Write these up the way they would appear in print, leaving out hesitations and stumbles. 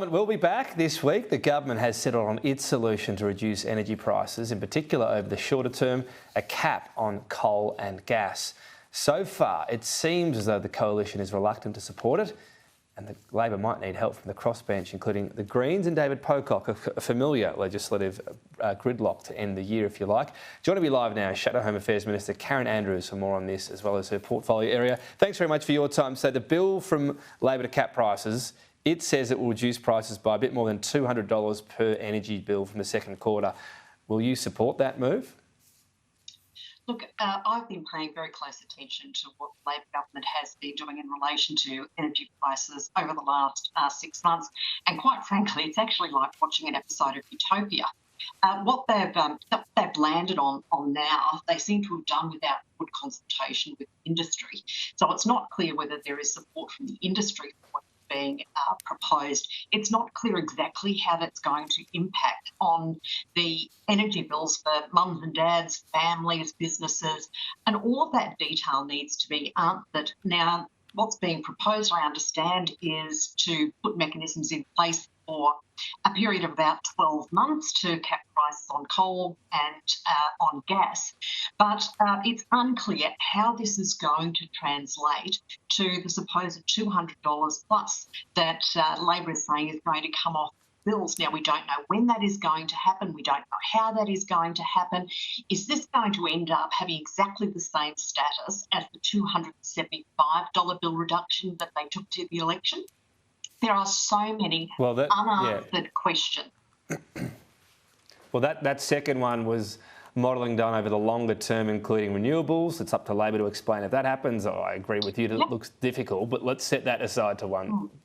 Parliament will be back this week. The government has settled on its solution to reduce energy prices, in particular over the shorter term, a cap on coal and gas. So far, it seems as though the coalition is reluctant to support it, and the Labor might need help from the crossbench, including the Greens and David Pocock, a familiar legislative gridlock to end the year, if you like. Joining me live now is Shadow Home Affairs Minister Karen Andrews for more on this, as well as her portfolio area. Thanks very much for your time. So the bill from Labor to cap prices, it says it will reduce prices by a bit more than $200 per energy bill from the second quarter. Will you support that move? Look, I've been paying very close attention to what the Labor government has been doing in relation to energy prices over the last 6 months. And quite frankly, it's actually like watching an episode of Utopia. What they've landed on now, they seem to have done without good consultation with industry. So it's not clear whether there is support from the industry for what's being proposed. It's not clear exactly how that's going to impact on the energy bills for mums and dads, families, businesses, and all of that detail needs to be answered. Now, what's being proposed, I understand, is to put mechanisms in place for a period of about 12 months to cap prices on coal and on gas. But it's unclear how this is going to translate to the supposed $200 plus that Labor is saying is going to come off bills. Now, we don't know when that is going to happen. We don't know how that is going to happen. Is this going to end up having exactly the same status as the $275 bill reduction that they took to the election? There are so many unanswered questions. Well, that second one was modelling done over the longer term, including renewables. It's up to Labor to explain if that happens. Oh, I agree with you that it looks difficult, but let's set that aside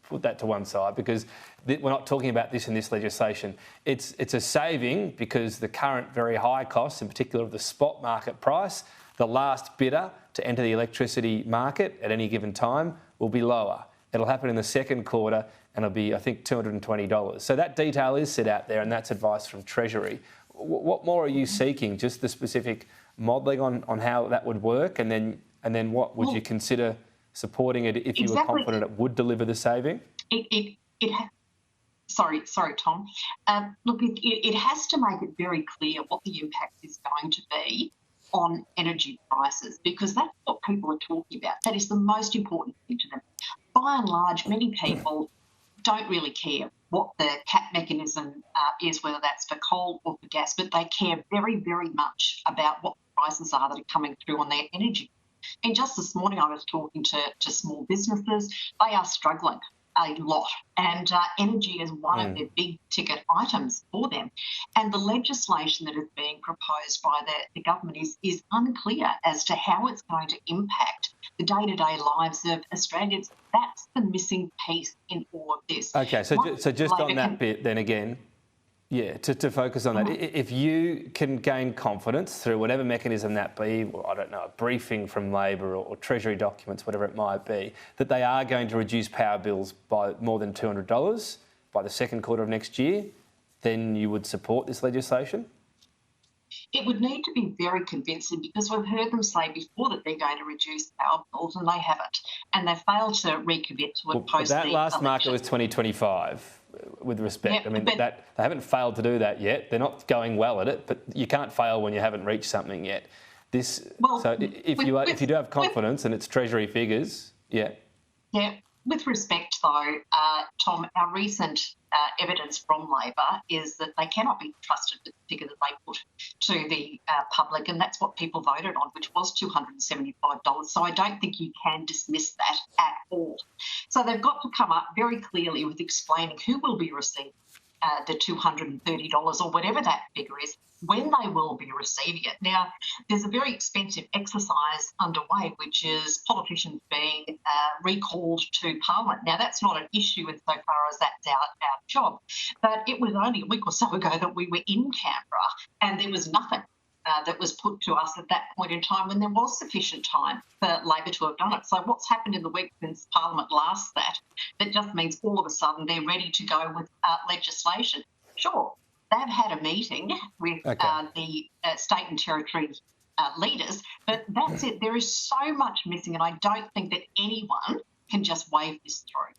put that to one side, because we're not talking about this in this legislation. It's a saving because the current very high costs, in particular of the spot market price, the last bidder to enter the electricity market at any given time will be lower. It'll happen in the second quarter and it'll be, I think, $220. So that detail is set out there, and that's advice from Treasury. What more are you seeking? Just the specific modelling on how that would work, and then what would you consider supporting it if you were confident it would deliver the saving? Sorry, Tom. Look, it has to make it very clear what the impact is going to be on energy prices, because that's what people are talking about. That is the most important thing to them. By and large, many people don't really care what the cap mechanism is, whether that's for coal or for gas, but they care very, very much about what the prices are that are coming through on their energy. And just this morning I was talking to small businesses. They are struggling a lot, and energy is one of their big ticket items for them. And the legislation that is being proposed by the government is unclear as to how it's going to impact the day-to-day lives of Australians. That's the missing piece in all of this. Okay, so just on that bit then again, to focus on that. If you can gain confidence through whatever mechanism that be, or I don't know, a briefing from Labor or Treasury documents, whatever it might be, that they are going to reduce power bills by more than $200 by the second quarter of next year, then you would support this legislation? It would need to be very convincing, because we've heard them say before that they're going to reduce power bills, and they haven't. And they failed to recommit to it post that last market was 2025, with respect. They haven't failed to do that yet. They're not going well at it, but you can't fail when you haven't reached something yet. If you do have confidence and it's Treasury figures, Yeah. With respect, though, Tom, our recent evidence from Labor is that they cannot be trusted with the figure that they put to the public, and that's what people voted on, which was $275. So I don't think you can dismiss that at all. So they've got to come up very clearly with explaining who will be receiving the $230 or whatever that figure is, when they will be receiving it. Now, there's a very expensive exercise underway, which is politicians being recalled to Parliament. Now, that's not an issue insofar as that's our job, but it was only a week or so ago that we were in Canberra and there was nothing that was put to us at that point in time, when there was sufficient time for Labor to have done it. So what's happened in the week since Parliament last that just means all of a sudden they're ready to go with legislation. Sure, they've had a meeting with the state and territory leaders, but that's it. There is so much missing, and I don't think that anyone can just wave this through.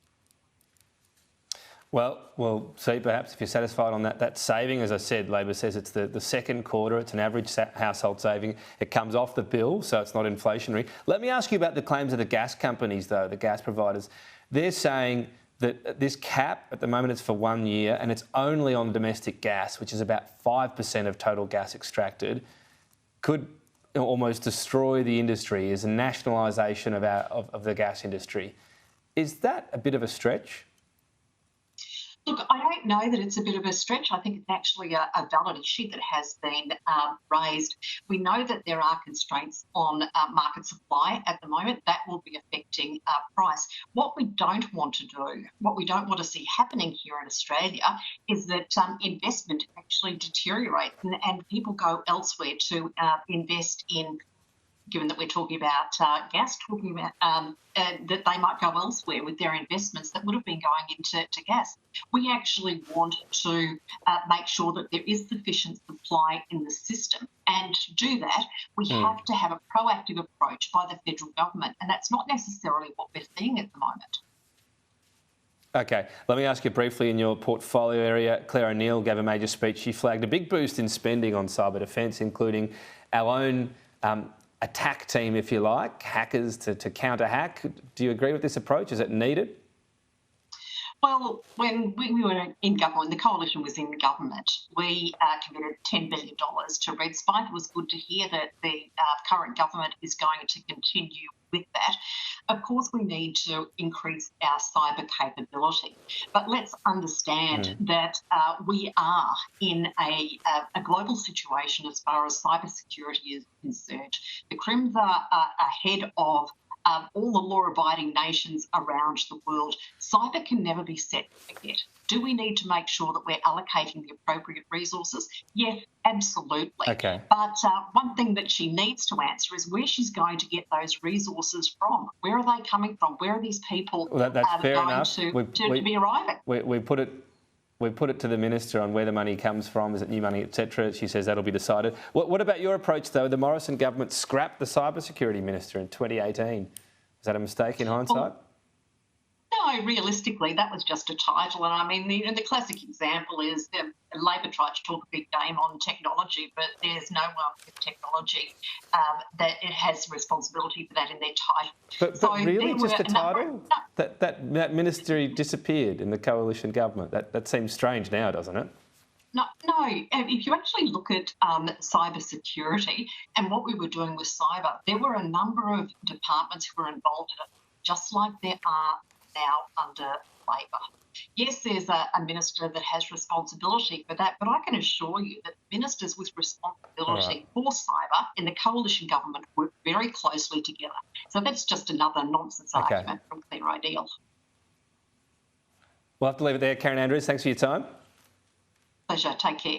Well, we'll see perhaps if you're satisfied on that saving. As I said, Labor says it's the second quarter. It's an average household saving. It comes off the bill, so it's not inflationary. Let me ask you about the claims of the gas companies, though, the gas providers. They're saying that this cap, at the moment, it's for 1 year, and it's only on domestic gas, which is about 5% of total gas extracted, could almost destroy the industry as a nationalisation of the gas industry. Is that a bit of a stretch? Look, I don't know that it's a bit of a stretch. I think it's actually a valid issue that has been raised. We know that there are constraints on market supply at the moment. That will be affecting price. What we don't want to do, what we don't want to see happening here in Australia is that investment actually deteriorates and people go elsewhere to invest in, given that we're talking about gas, talking about that they might go elsewhere with their investments that would have been going into gas. We actually want to make sure that there is sufficient supply in the system. And to do that, we have to have a proactive approach by the federal government. And that's not necessarily what we're seeing at the moment. OK, let me ask you briefly, in your portfolio area, Claire O'Neill gave a major speech. She flagged a big boost in spending on cyber defence, including our own attack team, if you like, hackers to counter-hack. Do you agree with this approach? Is it needed? Well, when we were in government, the coalition was in government, we committed $10 billion to Red Spike. It was good to hear that the current government is going to continue with that. Of course, we need to increase our cyber capability, but let's understand that we are in a global situation as far as cybersecurity is concerned. The Crims are ahead of all the law-abiding nations around the world. Cyber can never be set and forget. Do we need to make sure that we're allocating the appropriate resources? Yes, absolutely. Okay. But one thing that she needs to answer is where she's going to get those resources from. Where are they coming from? Where are these people that's fair going enough. to be arriving? We put it to the minister on where the money comes from. Is it new money, etc.? She says that'll be decided. What about your approach, though? The Morrison government scrapped the cybersecurity minister in 2018. Is that a mistake in hindsight? Well, no, realistically, that was just a title. And I mean, the classic example is Labor tried to talk a big game on technology, but there's no one with technology that it has responsibility for that in their title. But really, just a title? That ministry disappeared in the coalition government. That seems strange now, doesn't it? No. If you actually look at cyber security and what we were doing with cyber, there were a number of departments who were involved in it, just like there are now under Labor. Yes, there's a minister that has responsibility for that, but I can assure you that ministers with responsibility for cyber in the coalition government work very closely together. So that's just another nonsense argument from Claire O'Neill. We'll have to leave it there. Karen Andrews, thanks for your time. Pleasure. Take care.